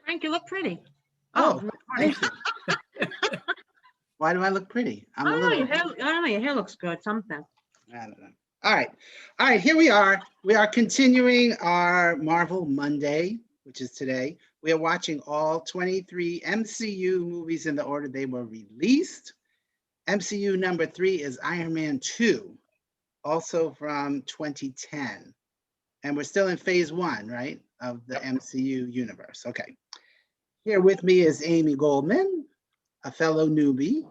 Frank, you look pretty. Oh, Oh, thank you. Why do I look pretty? I don't know, I don't know, your hair looks good, something. I don't know. All right, here we are. We are continuing our Marvel Monday, which is today. We are watching all 23 MCU movies in the order they were released. MCU number 3 is Iron Man 2, also from 2010. And we're still in phase 1, right, of the MCU universe. Okay. Here with me is Amy Goldman, a fellow newbie.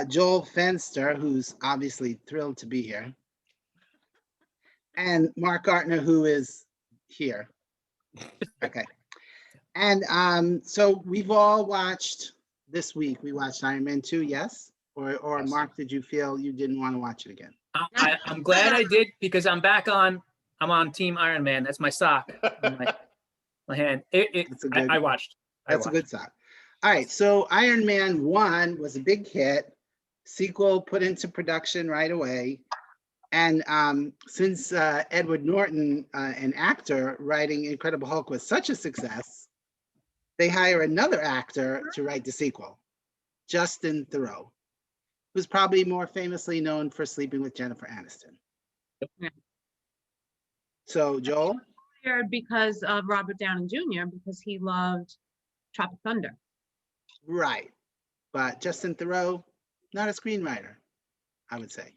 Joel Fenster, who's obviously thrilled to be here. And Mark Gartner, who is here. Okay. And so we've all watched this week. We watched Iron Man 2, yes? Or Yes. Mark, did you feel you didn't want to watch it again? I'm glad I did because I'm on Team Iron Man. That's my sock on my hand. I watched. That's a good sign. All right, so Iron Man 1 was a big hit, sequel put into production right away. And since Edward Norton, an actor, writing Incredible Hulk was such a success, they hire another actor to write the sequel, Justin Theroux, who's probably more famously known for Sleeping with Jennifer Aniston. Yeah. So, Joel? Because of Robert Downey Jr., because he loved Tropic Thunder. Right. But Justin Theroux, not a screenwriter, I would say.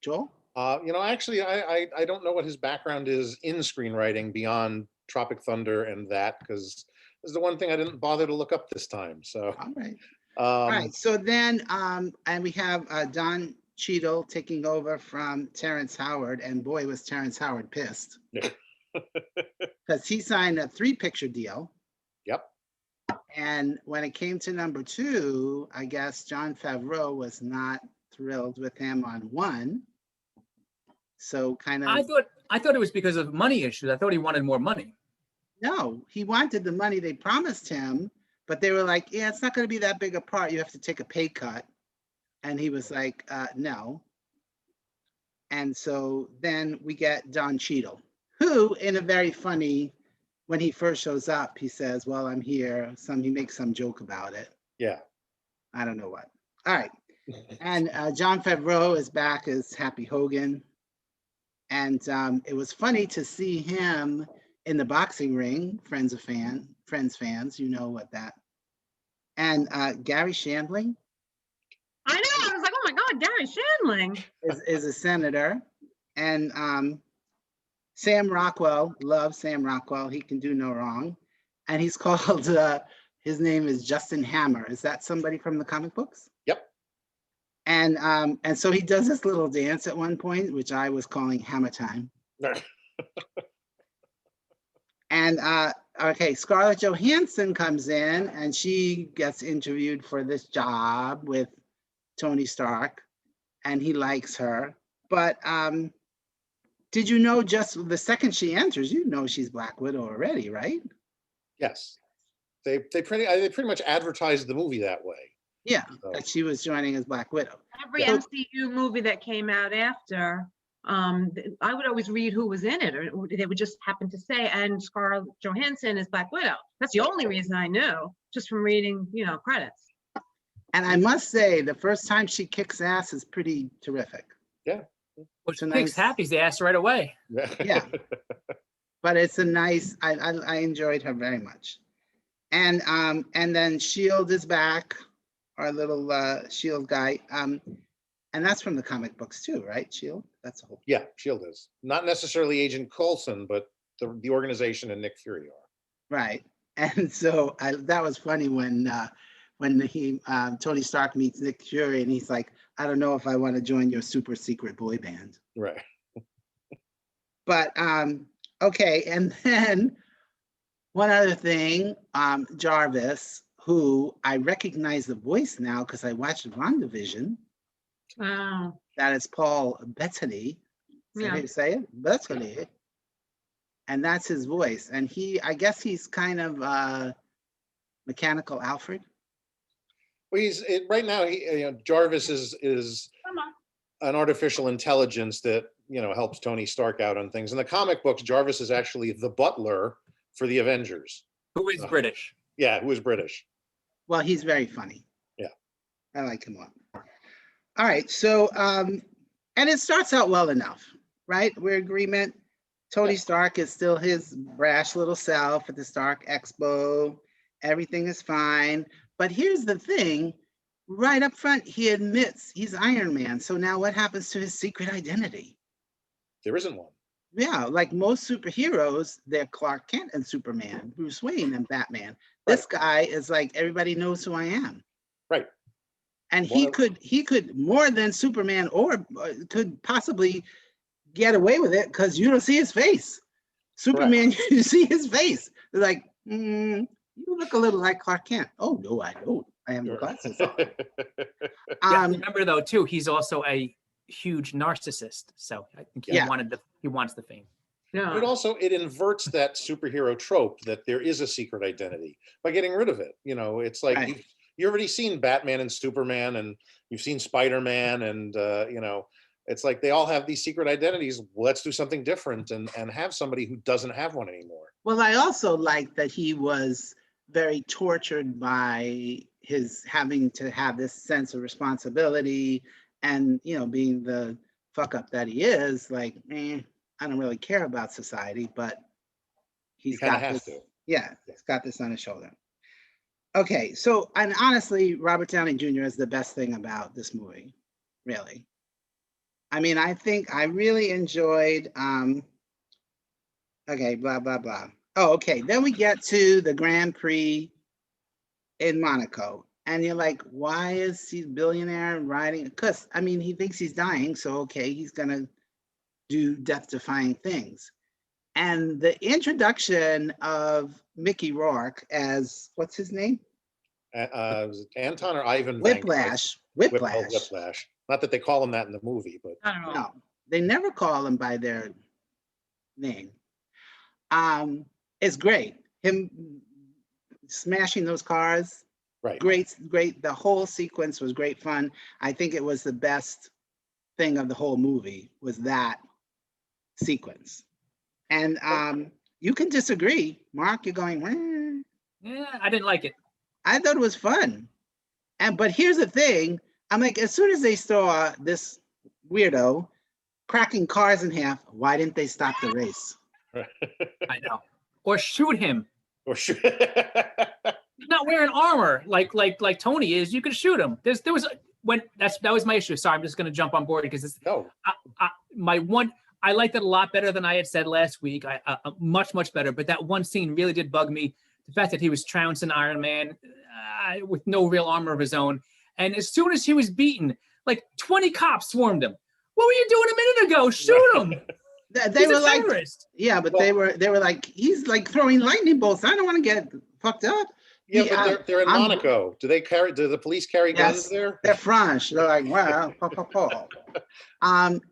Joel? Actually, I don't know what his background is in screenwriting beyond Tropic Thunder and that, because this is the one thing I didn't bother to look up this time. So, all right. All right. So then, and we have Don Cheadle taking over from Terrence Howard, and boy, was Terrence Howard pissed. Because he signed a 3-picture deal. Yep. And when it came to number 2, I guess Jon Favreau was not thrilled with him on 1. So kind of. I thought it was because of money issues. I thought he wanted more money. No, he wanted the money they promised him, but they were like, yeah, it's not going to be that big a part. You have to take a pay cut. And he was like, no. And so then we get Don Cheadle, who in a very funny, when he first shows up, he says, well, I'm here. He makes some joke about it. Yeah. I don't know what. All right. And Jon Favreau is back as Happy Hogan. And it was funny to see him in the boxing ring, Friends fans, you know what that. And Gary Shandling. I know, I was like, oh my God, Gary Shandling. Is a senator. And Sam Rockwell, love Sam Rockwell. He can do no wrong. And he's called, his name is Justin Hammer. Is that somebody from the comic books? Yep. And so he does this little dance at one point, which I was calling Hammer Time. And okay, Scarlett Johansson comes in and she gets interviewed for this job with Tony Stark, and he likes her. But did you know just the second she enters, you know she's Black Widow already, right? Yes. They pretty much advertised the movie that way. Yeah, that she was joining as Black Widow. Every MCU movie that came out after, I would always read who was in it, or they would just happen to say, and Scarlett Johansson is Black Widow. That's the only reason I knew, just from reading, credits. And I must say, the first time she kicks ass is pretty terrific. Yeah. Which makes Happy's ass right away. Yeah. But it's a nice, I enjoyed her very much. And then Shield is back, our little Shield guy. And that's from the comic books too, right? Shield? That's a whole. Yeah, Shield is. Not necessarily Agent Coulson, but the organization and Nick Fury are. Right. And so that was funny when Tony Stark meets Nick Fury and he's like, I don't know if I want to join your super secret boy band. Right. But okay, and then one other thing, Jarvis, who I recognize the voice now because I watched WandaVision. Wow. That is Paul Bettany. Is that how you say it? Bettany. And that's his voice. And I guess he's kind of Mechanical Alfred. Well, right now. Jarvis is an artificial intelligence that helps Tony Stark out on things. In the comic books, Jarvis is actually the butler for the Avengers. Who is Oh. British? Yeah, who is British. Well, he's very funny. Yeah. I like him a lot. All right, so and it starts out well enough, right? We're in agreement. Tony Yeah. Stark is still his brash little self at the Stark Expo. Everything is fine. But here's the thing, right up front, he admits he's Iron Man. So now what happens to his secret identity? There isn't one. Yeah, like most superheroes, they're Clark Kent and Superman, Bruce Wayne and Batman. This guy is like, everybody knows who I am. Right. And Well, he could more than Superman, or could possibly get away with it because you don't see his face. Superman, you see his face. They're like, you look a little like Clark Kent. Oh no, I don't. I have no glasses on. Yeah, remember though, too, he's also a huge narcissist. So I think he Yeah. he wants the fame. But it also, it inverts that superhero trope that there is a secret identity by getting rid of it. You know, it's like Right. you've already seen Batman and Superman, and you've seen Spider-Man, and you know, it's like they all have these secret identities. Let's do something different and have somebody who doesn't have one anymore. Well, I also like that he was very tortured by his having to have this sense of responsibility, and being the fuck up that he is. Like, I don't really care about society, but he's kinda got has this. to. Yeah, he's got this on his shoulder. Okay, so, and honestly, Robert Downey Jr. is the best thing about this movie, really. I mean, I think I really enjoyed, okay, blah, blah, blah. Oh, okay, then we get to the Grand Prix in Monaco, and you're like, why is he a billionaire riding? Because, I mean, he thinks he's dying, so okay, he's gonna do death-defying things. And the introduction of Mickey Rourke as, what's his name? Was it Anton or Ivan? Van Whiplash. Whiplash. Not that they call him that in the movie, but I don't know. No, they never call him by their name. It's great. Him smashing those cars, right. great. The whole sequence was great fun. I think it was the best thing of the whole movie, was that sequence. And you can disagree, Mark. You're going, Yeah, I didn't like it. I thought it was fun. But here's the thing. I'm like, as soon as they saw this weirdo cracking cars in half, why didn't they stop the race? I know. Or shoot him. Or sure. He's not wearing armor like Tony is. You could shoot him. That was my issue. Sorry, I'm just going to jump on board because it's No. I liked it a lot better than I had said last week. Much better. But that one scene really did bug me. The fact that he was trouncing Iron Man with no real armor of his own, and as soon as he was beaten, like 20 cops swarmed him. What were you doing a minute ago? Shoot him! They He's were a like, terrorist. yeah, but they were like, he's like throwing lightning bolts. I don't want to get fucked up. Yeah, Yeah, but they're in I'm- Monaco. Do the police carry guns Yes. there? They're French. They're like, wow, and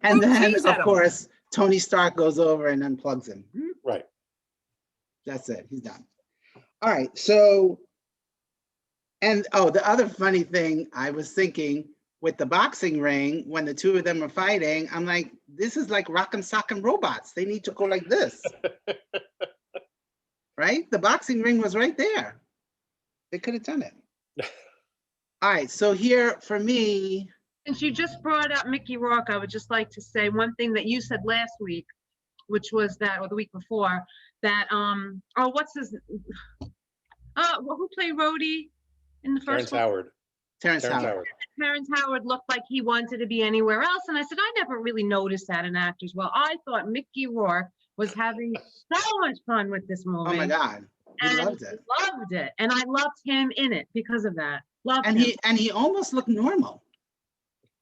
Throw then cheese at of 'em. course Tony Stark goes over and unplugs him. Right. That's it. He's done. All right. So, and the other funny thing I was thinking with the boxing ring, when the two of them are fighting, I'm like, this is like Rock and Sock and Robots. They need to go like this. Right? The boxing ring was right there. They could have done it. All right. So here for me, Since you just brought up Mickey Rourke, I would just like to say one thing that you said last week, which was that, or the week before, that, what's his, who played Rhodey in the Terrence first one? Howard. Terrence Howard. Terrence Howard looked like he wanted to be anywhere else. And I said, I never really noticed that in actors. Well, I thought Mickey Rourke was having so much fun with this movie. Oh my God. He and loved it. Loved it. And I loved him in it because of that. Loved And him. he almost looked normal.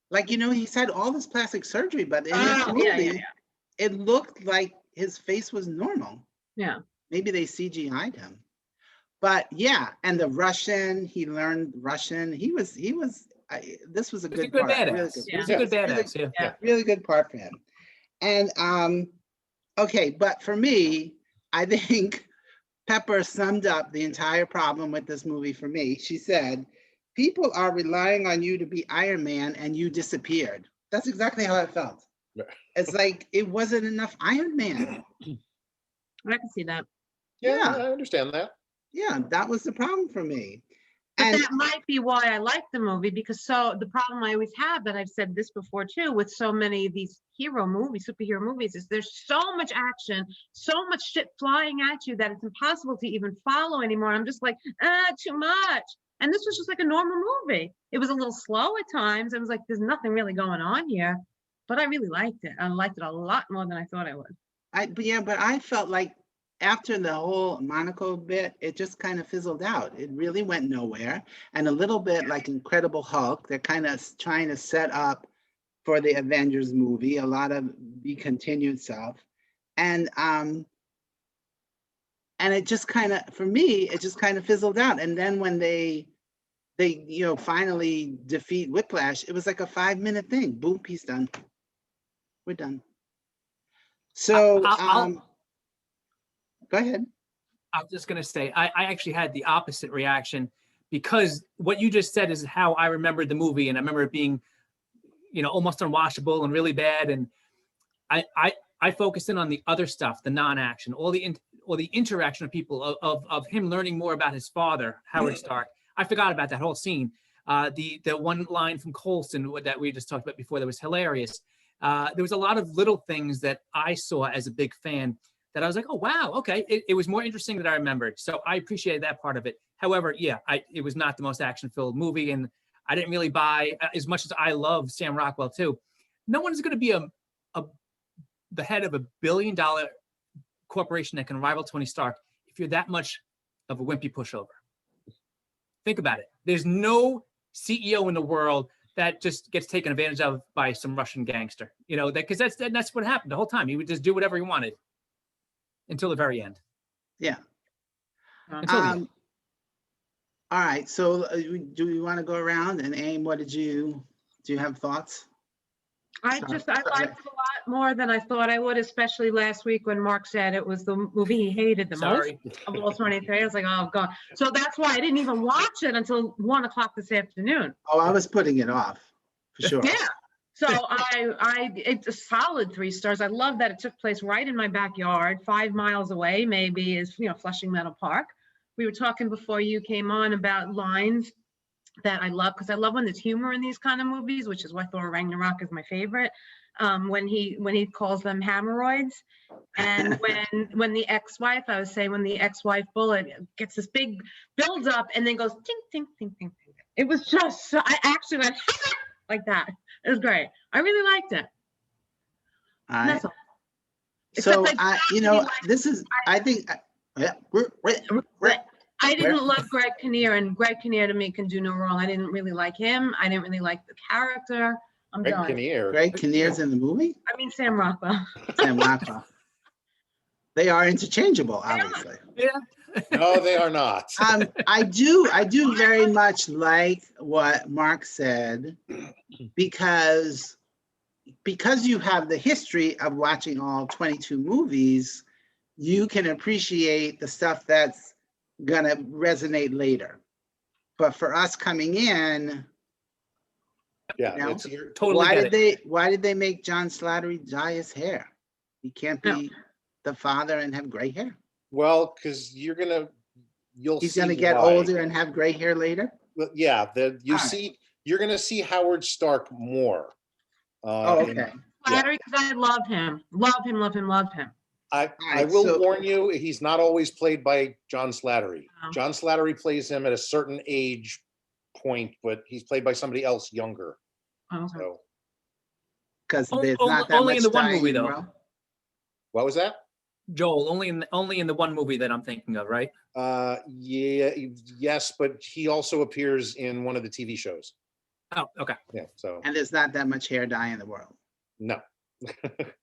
Like, he's had all this plastic surgery, but in this Oh, movie, yeah. it looked like his face was normal. Yeah. Maybe they CGI'd him. But yeah, and the Russian, he learned Russian. This was a He's a good good part. badass. Really good, He's a good badass. Yeah. really good part for him. And okay, but for me, I think Pepper summed up the entire problem with this movie for me. She said, people are relying on you to be Iron Man and you disappeared. That's exactly how I felt. Yeah. It's like, it wasn't enough Iron Man. I can see that. Yeah, Yeah. I understand that. Yeah, that was the problem for me. But And that might be why I like the movie, because so the problem I always have, and I've said this before too, with so many of these hero movies, superhero movies, is there's so much action, so much shit flying at you that it's impossible to even follow anymore. I'm just like, too much. And this was just like a normal movie. It was a little slow at times. I was like, there's nothing really going on here, but I really liked it. I liked it a lot more than I thought I would. but I felt like after the whole Monaco bit, it just kind of fizzled out. It really went nowhere. And a little bit like Incredible Hulk, they're kind of trying to set up for the Avengers movie, a lot of be continued stuff. And it just kind of, for me, it just kind of fizzled out. And then when they finally defeat Whiplash, it was like a 5-minute thing. Boom, piece done. We're done. So go ahead. I'm just going to say, I actually had the opposite reaction, because what you just said is how I remembered the movie. And I remember it being, almost unwatchable and really bad. And I focused in on the other stuff, the non-action, all the interaction of people, of him learning more about his father, Howard Stark. I forgot about that whole scene. The one line from Coulson that we just talked about before that was hilarious. There was a lot of little things that I saw as a big fan that I was like, oh, wow, okay. It was more interesting than I remembered. So I appreciated that part of it. However, yeah, it was not the most action-filled movie, and I didn't really buy, as much as I love Sam Rockwell too, no one's going to be the head of $1 billion corporation that can rival Tony Stark if you're that much of a wimpy pushover. Think about it. There's no CEO in the world that just gets taken advantage of by some Russian gangster, because that's what happened the whole time. He would just do whatever he wanted until the very end. Yeah. Until the end. All right. So do we want to go around and aim? Do you have thoughts? I liked it a lot more than I thought I would, especially last week when Mark said it was the movie he hated the Sorry. most of all 23. I was like, oh God. So that's why I didn't even watch it until 1:00 this afternoon. Oh, I was putting it off for sure. Yeah. So it's a solid 3 stars. I love that it took place right in my backyard, 5 miles away, maybe is, Flushing Meadow Park. We were talking before you came on about lines that I love, because I love when there's humor in these kind of movies, which is why Thor Ragnarok is my favorite. When he calls them hemorrhoids, and when the ex-wife, I was saying, when the ex-wife bullet gets this big build up and then goes tink tink tink tink tink. It was just so, I actually went like that. It was great. I really liked it. All right. So I didn't love Greg Kinnear, and Greg Kinnear to me can do no wrong. I didn't really like him. I didn't really like the character. I'm Greg done. Kinnear. Greg Kinnear's in the movie? I mean, Sam Rockwell. Sam Rockwell. They are interchangeable, obviously. Yeah. No, they are not. I do very much like what Mark said, because you have the history of watching all 22 movies, you can appreciate the stuff that's gonna resonate later. But for us coming in, Yeah, No. it's Totally get it. why did they make John Slattery dye his hair? He can't be the father and have gray hair. well, because He's see gonna get why. older and have gray hair later. Well, yeah, All right. you're gonna see Howard Stark more. Oh, in- okay. Flattery, because I love him. Love him, love him, love him. I right, will so- warn you, he's not always played by John Slattery. Oh. John Slattery plays him at a certain age point, but he's played by somebody else younger. Okay. So Because there's not that Only much in the one dyeing movie, in the though. world. what was that? Joel, only in the one movie that I'm thinking of, right? Yeah, yes, but he also appears in one of the TV shows. Oh, okay. Yeah, so And there's not that much hair dye in the world. no.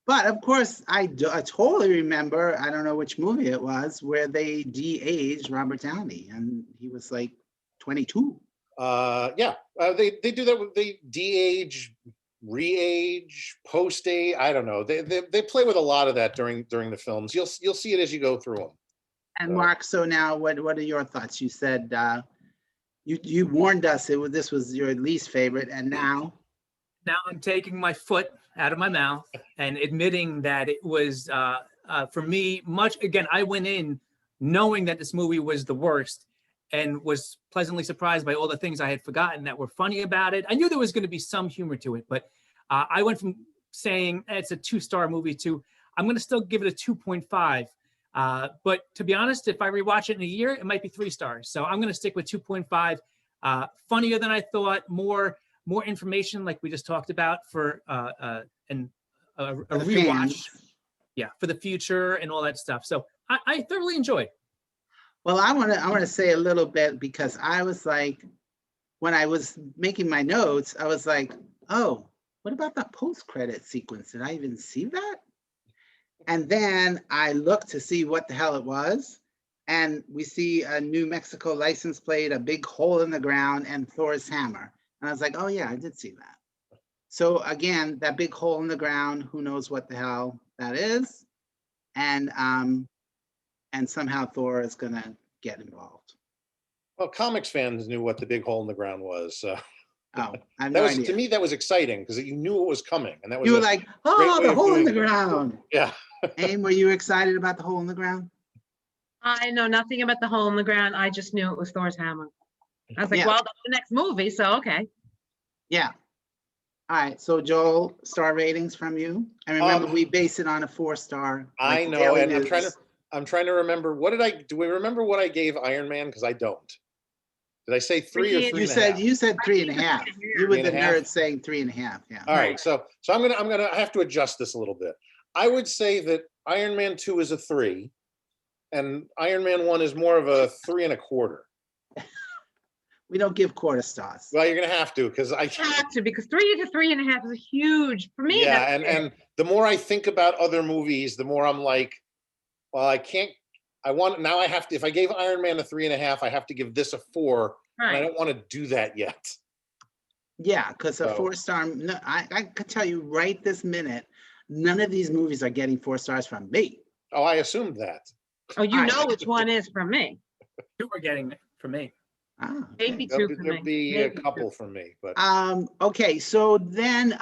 But of course, I totally remember, I don't know which movie it was, where they de-aged Robert Downey, and he was like 22. Yeah, they do that with they de-age, re-age, post-age. I don't know. They play with a lot of that during the films. You'll see it as you go through them. And So- Mark, so now what are your thoughts? You said you warned us this was your least favorite, and now Now I'm taking my foot out of my mouth and admitting that it was for me much. Again, I went in knowing that this movie was the worst, and was pleasantly surprised by all the things I had forgotten that were funny about it. I knew there was going to be some humor to it, but I went from saying it's a 2-star movie to I'm going to still give it a 2.5. But to be honest, if I rewatch it in a year, it might be 3 stars. So I'm going to stick with 2.5. Funnier than I thought, more information like we just talked about for a For the rewatch. fans. Yeah, for the future and all that stuff. So I thoroughly enjoyed. Well, I want to say a little bit because I was like, when I was making my notes, I was like, oh, what about that post-credit sequence? Did I even see that? And then I looked to see what the hell it was. And we see a New Mexico license plate, a big hole in the ground, and Thor's hammer. And I was like, oh yeah, I did see that. So again, that big hole in the ground, who knows what the hell that is. And somehow Thor is gonna get involved. Well, comics fans knew what the big hole in the ground was. So Oh, I have that no was idea. to me that was exciting because you knew it was coming, and that was You were a like, great oh, way the of hole in the doing it. ground. Yeah. Aim, were you excited about the hole in the ground? I know nothing about the hole in the ground. I just knew it was Thor's hammer. I was like, Yeah. well, that's the next movie, so okay. Yeah. All right. So Joel, star ratings from you. And remember, we base it on a 4-star. I like know, Daily and News. I'm trying to remember do we remember what I gave Iron Man? Because I don't. Did I say 3 or 3 You and a half? said 3.5. You were the 3.5. nerd saying 3.5. Yeah. All right, so I have to adjust this a little bit. I would say that Iron Man 2 is a 3, and Iron Man 1 is more of a 3.25. We don't give quarter stars. Well, you're gonna have to because I Have to, because 3 to 3.5 is a huge, for me. yeah, that's big. and the more I think about other movies, the more I'm like, well, I can't. I want now. I have to. If I gave Iron Man a 3.5, I have to give this a 4, and I Right. don't want to do that yet. Yeah, because a So- 4-star, no, I could tell you right this minute, none of these movies are getting 4 stars from me. Oh, I assumed that. Oh, you Alright. know which one is for me. 2 were getting it for me. Ah, Maybe okay. 2 for There'd me. be a Maybe 2. couple from me, but Okay, so then,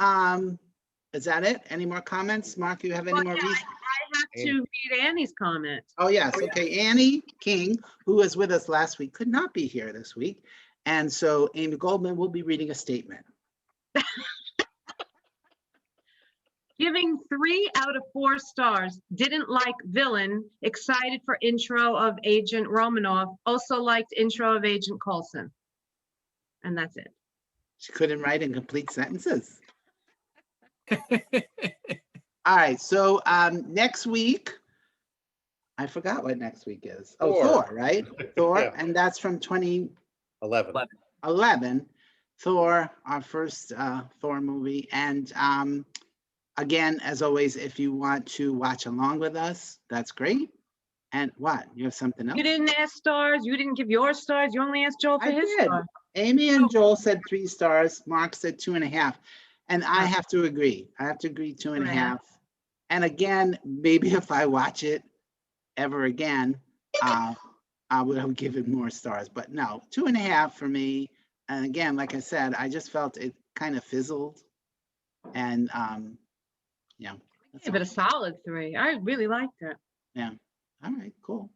is that it? Any more comments? Mark, you have any Well, more yeah, reasons? I have to read Annie's comment. Oh, yes. Oh, yeah. Okay. Annie King, who was with us last week, could not be here this week. And so Amy Goldman will be reading a statement. Giving 3 out of 4 stars. Didn't like villain. Excited for intro of Agent Romanov. Also liked intro of Agent Coulson. And that's it. She couldn't write in complete sentences. All right. So next week, I forgot what next week is. Oh, Thor. Thor, right? Thor. Yeah. And that's from 2011. 11. Thor, our first Thor movie. And again, as always, if you want to watch along with us, that's great. And what? You have something else? You didn't ask stars. You didn't give your stars. You only asked Joel for I his did. star. Amy and Joel said 3 stars. Mark said 2.5. And I Oh. have to agree. I have to agree 2.5. 2.5. And again, maybe if I watch it ever again, I will give it more stars. But no, 2.5 for me. And again, like I said, I just felt it kind of fizzled. And yeah. that's Give it all. a solid 3. I really liked it. All right, cool.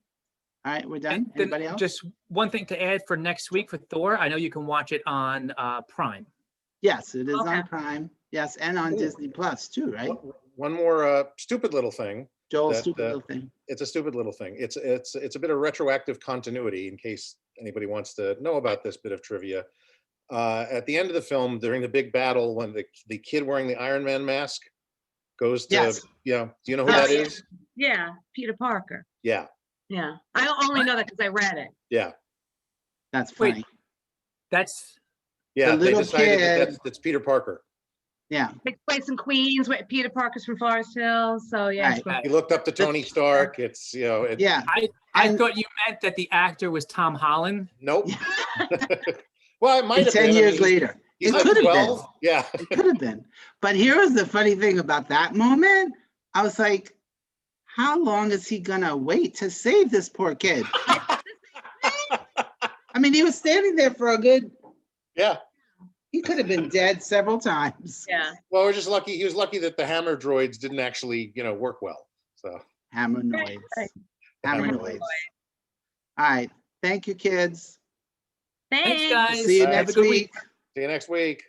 All right, we're done. And then Anybody else? just one thing to add for next week for Thor. I know you can watch it on Prime. Yes, it is on Okay. Prime. Yes, and on Ooh. Disney Plus too, right? One more stupid little thing. Joel's that, stupid little thing. It's a stupid little thing. It's a bit of retroactive continuity in case anybody wants to know about this bit of trivia. At the end of the film, during the big battle, when the kid wearing the Iron Man mask goes to, Yes. do you know who Oh, that yeah. is? Yeah, Peter Parker. Yeah, Yeah. I only know that because I read it. yeah, That's Wait. funny. That's yeah. They little decided that kid- that's Peter Parker. Yeah, Takes place in Queens where Peter Parker's from Forest Hills. So yeah. Right. so- He looked up to Tony Stark. It's yeah. I And- thought you meant that the actor was Tom Holland. nope. Well, it might And have 10 been. years later, He's it like could have been. 12. Yeah. It could have been. But here was the funny thing about that moment. I was like, how long is he gonna wait to save this poor kid? I mean, he was standing there for a good, Yeah. he could have been dead several times. Yeah. Well, we're just lucky. He was lucky that the hammer droids didn't actually, work well. So Hammer Right, noise. right. Hammer Hammer noise. All right. Thank you, kids. Thanks, Thanks. guys. See you Have a next good week. See you next week.